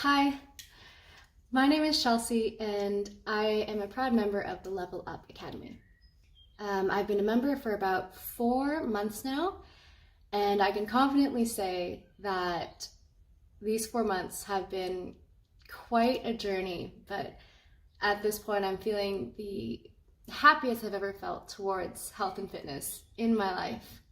Hi, my name is Chelsea and I am a proud member of the Level Up Academy. I've been a member for about 4 months now, and I can confidently say that these 4 months have been quite a journey, but at this point I'm feeling the happiest I've ever felt towards health and fitness in my life.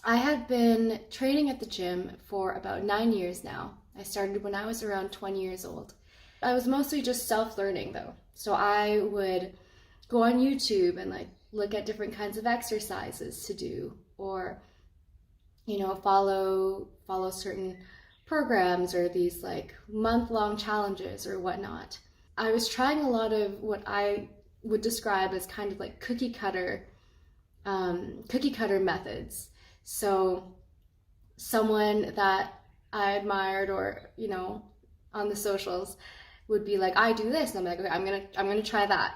I have been training at the gym for about 9 years now. I started when I was around 20 years old. I was mostly just self-learning though. So I would go on YouTube and look at different kinds of exercises to do, or follow certain programs or these month-long challenges or whatnot. I was trying a lot of what I would describe as kind of like cookie cutter methods. So someone that I admired or, on the socials would be like, I do this. And I'm like, okay, I'm gonna try that.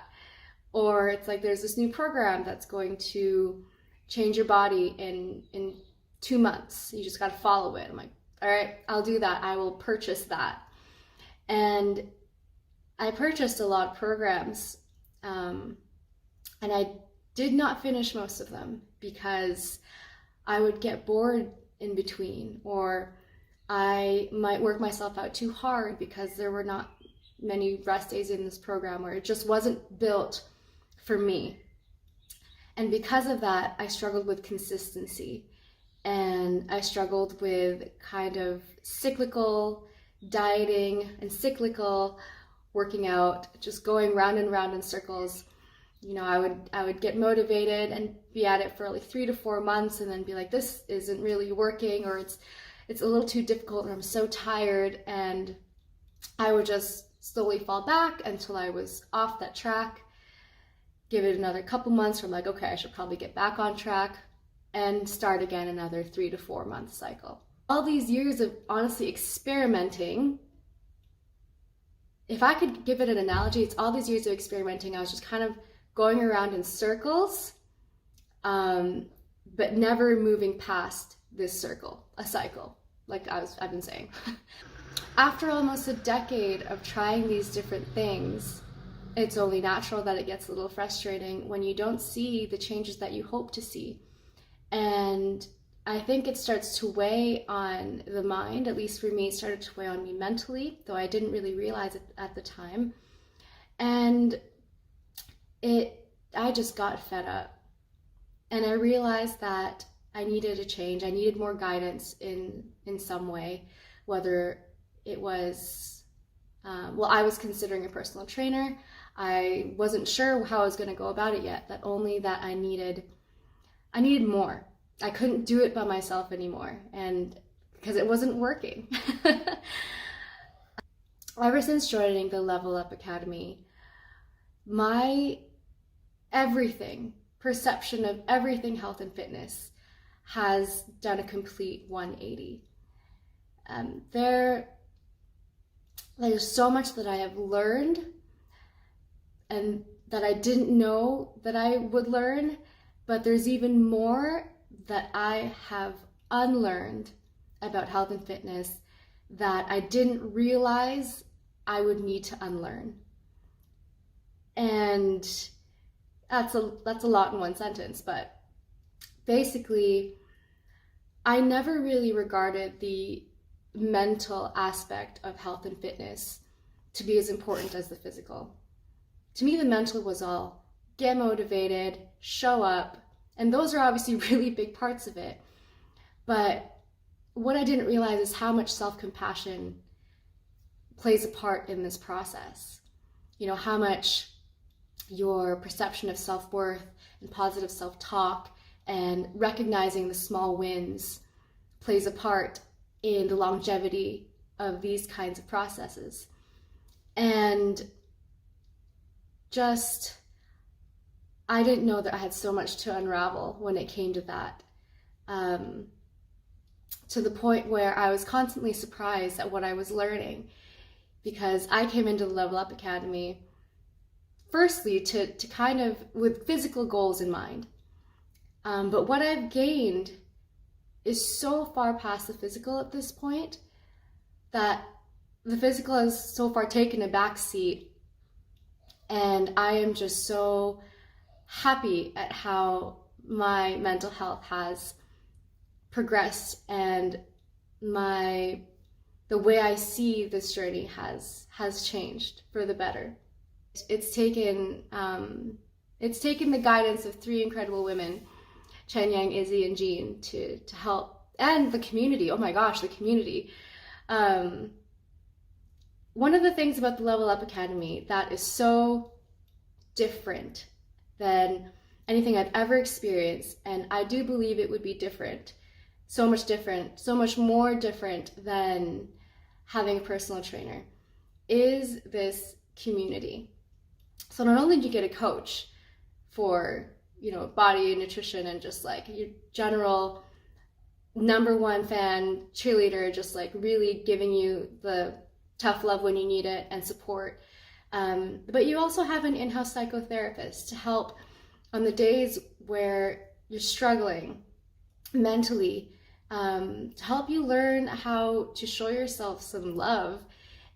Or it's like, there's this new program that's going to change your body in 2 months. You just got to follow it. I'm like, all right, I'll do that. I will purchase that. And I purchased a lot of programs, and I did not finish most of them because I would get bored in between, or I might work myself out too hard because there were not many rest days in this program, or it just wasn't built for me. And because of that, I struggled with consistency, and I struggled with kind of cyclical dieting and cyclical working out, just going round and round in circles. I would get motivated and be at it for like 3 to 4 months and then be like, this isn't really working, or it's a little too difficult, or I'm so tired, and I would just slowly fall back until I was off that track. Give it another couple months where I'm like, okay, I should probably get back on track and start again another 3 to 4 month cycle. All these years of honestly experimenting, if I could give it an analogy, it's all these years of experimenting. I was just kind of going around in circles, but never moving past this cycle, like I've been saying. After almost a decade of trying these different things, it's only natural that it gets a little frustrating when you don't see the changes that you hope to see. And I think it starts to weigh on the mind. At least for me, it started to weigh on me mentally, though I didn't really realize it at the time. And I just got fed up. And I realized that I needed a change. I needed more guidance in some way, whether it was, I was considering a personal trainer. I wasn't sure how I was going to go about it yet, but only that I needed more. I couldn't do it by myself anymore, and because it wasn't working. Ever since joining the Level Up Academy, my perception of everything health and fitness has done a complete 180. There's so much that I have learned and that I didn't know that I would learn, but there's even more that I have unlearned about health and fitness that I didn't realize I would need to unlearn. And that's a lot in one sentence, but basically, I never really regarded the mental aspect of health and fitness to be as important as the physical. To me, the mental was all get motivated, show up, and those are obviously really big parts of it. But what I didn't realize is how much self-compassion plays a part in this process. How much your perception of self-worth and positive self-talk and recognizing the small wins plays a part in the longevity of these kinds of processes. And I didn't know that I had so much to unravel when it came to that, to the point where I was constantly surprised at what I was learning, because I came into the Level Up Academy firstly to kind of with physical goals in mind, but what I've gained is so far past the physical at this point that the physical has so far taken a back seat, and I am just so happy at how my mental health has progressed, and the way I see this journey has changed for the better. It's taken the guidance of three incredible women, Chen Yang, Izzy, and Jean, to help, and the community. Oh my gosh, the community. One of the things about the Level Up Academy that is so different than anything I've ever experienced, and I do believe it would be different, so much more different than having a personal trainer, is this community. So not only do you get a coach for, body and nutrition and just like your general number one fan cheerleader, just like really giving you the tough love when you need it and support, but you also have an in-house psychotherapist to help on the days where you're struggling mentally, to help you learn how to show yourself some love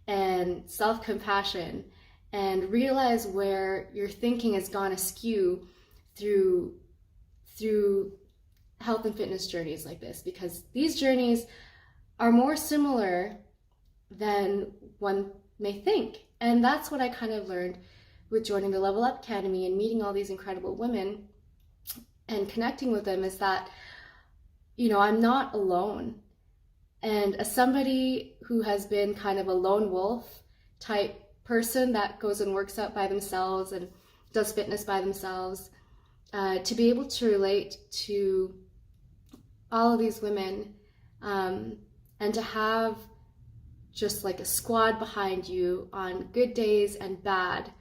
and self-compassion, and realize where your thinking has gone askew through health and fitness journeys like this, because these journeys are more similar than one may think. And that's what I kind of learned with joining the Level Up Academy and meeting all these incredible women and connecting with them, is that, I'm not alone. And as somebody who has been kind of a lone wolf type person that goes and works out by themselves and does fitness by themselves, to be able to relate to all of these women, and to have just like a squad behind you on good days and bad,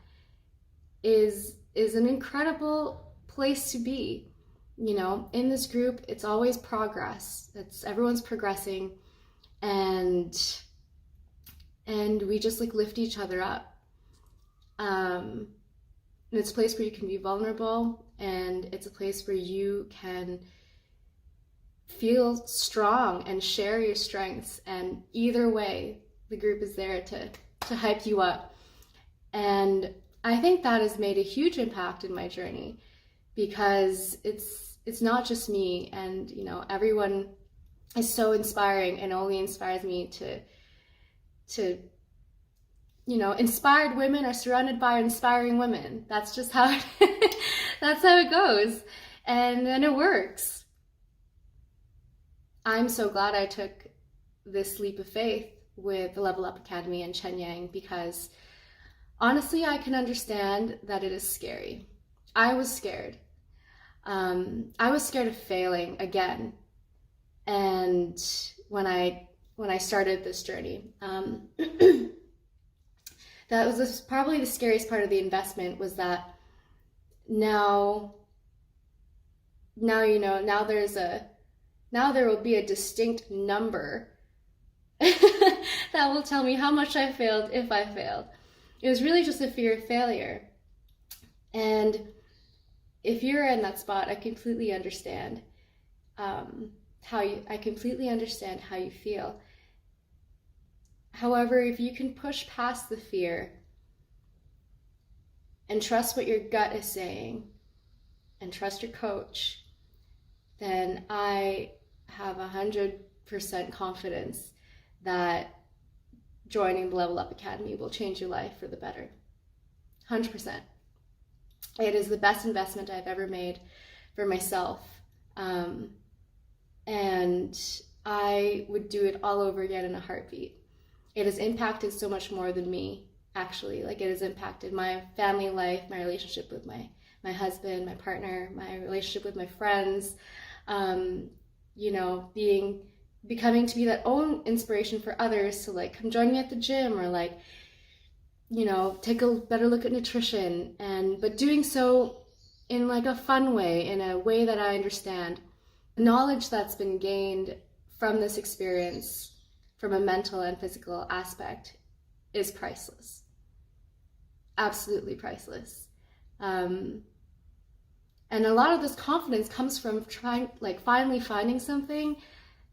is an incredible place to be. In this group, it's always progress. Everyone's progressing, and we just like lift each other up. And it's a place where you can be vulnerable, and it's a place where you can feel strong and share your strengths. And either way, the group is there to hype you up. And I think that has made a huge impact in my journey, because it's not just me, and everyone is so inspiring and only inspires me to inspired women are surrounded by inspiring women. That's just how that's how it goes, and it works. I'm so glad I took this leap of faith with the Level Up Academy and Chen Yang, because honestly, I can understand that it is scary. I was scared. I was scared of failing again. And when I started this journey, that was probably the scariest part of the investment, was that now there will be a distinct number that will tell me how much I failed, if I failed. It was really just a fear of failure. And if you're in that spot, I completely understand how you feel. However, if you can push past the fear and trust what your gut is saying and trust your coach, then I have 100% confidence that joining the Level Up Academy will change your life for the better. 100%. It is the best investment I've ever made for myself. And I would do it all over again in a heartbeat. It has impacted so much more than me, actually. Like, it has impacted my family life, my relationship with my husband, my partner, my relationship with my friends, becoming to be that own inspiration for others to like come join me at the gym, or like, take a better look at nutrition, but doing so in like a fun way, in a way that I understand. The knowledge that's been gained from this experience, from a mental and physical aspect, is priceless. Absolutely priceless. And a lot of this confidence comes from finally finding something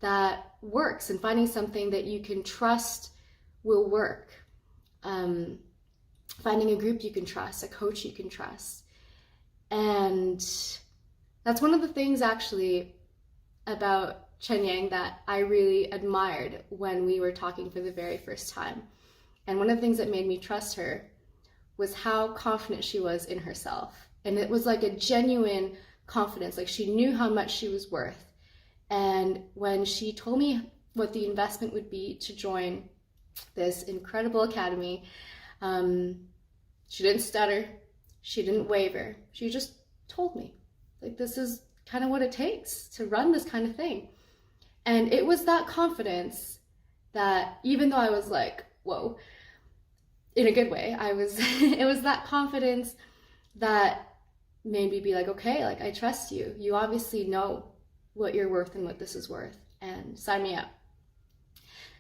that works and finding something that you can trust will work. Finding a group you can trust, a coach you can trust. And that's one of the things actually about Chen Yang that I really admired when we were talking for the very first time. And one of the things that made me trust her was how confident she was in herself. And it was like a genuine confidence, like she knew how much she was worth. And when she told me what the investment would be to join this incredible academy, she didn't stutter, she didn't waver, she just told me, like, this is kind of what it takes to run this kind of thing. And it was that confidence that, even though I was like, whoa, in a good way, it was that confidence that made me be like, okay, like, I trust you. You obviously know what you're worth and what this is worth, and sign me up.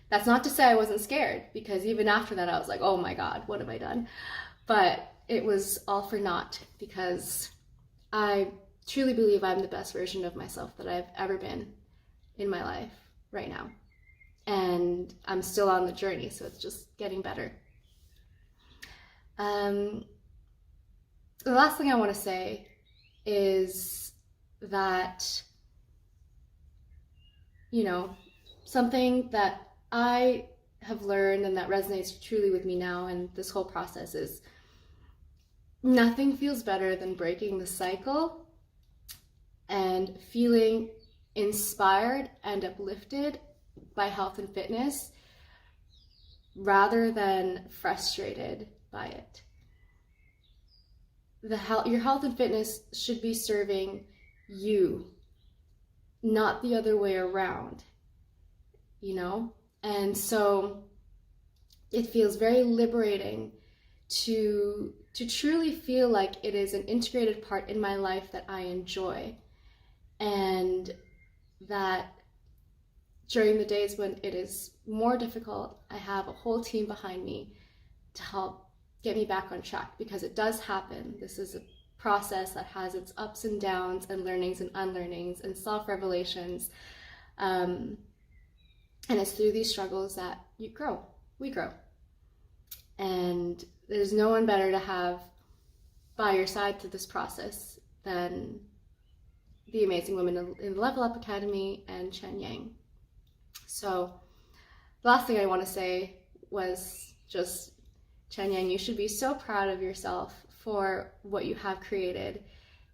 That's not to say I wasn't scared, because even after that I was like, oh my God, what have I done? But it was all for naught, because I truly believe I'm the best version of myself that I've ever been in my life right now. And I'm still on the journey, so it's just getting better. The last thing I want to say is that, you know, something that I have learned and that resonates truly with me now and this whole process is nothing feels better than breaking the cycle and feeling inspired and uplifted by health and fitness rather than frustrated by it. Your health and fitness should be serving you, not the other way around, you know? And so it feels very liberating to truly feel like it is an integrated part in my life that I enjoy, and that during the days when it is more difficult, I have a whole team behind me to help get me back on track, because it does happen. This is a process that has its ups and downs and learnings and unlearnings and self-revelations. And it's through these struggles that we grow. And there's no one better to have by your side through this process than the amazing women in the Level Up Academy and Chen Yang. So the last thing I want to say was just, Chen Yang, you should be so proud of yourself for what you have created,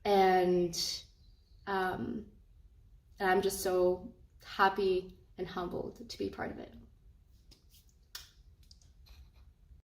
and I'm just so happy and humbled to be part of it.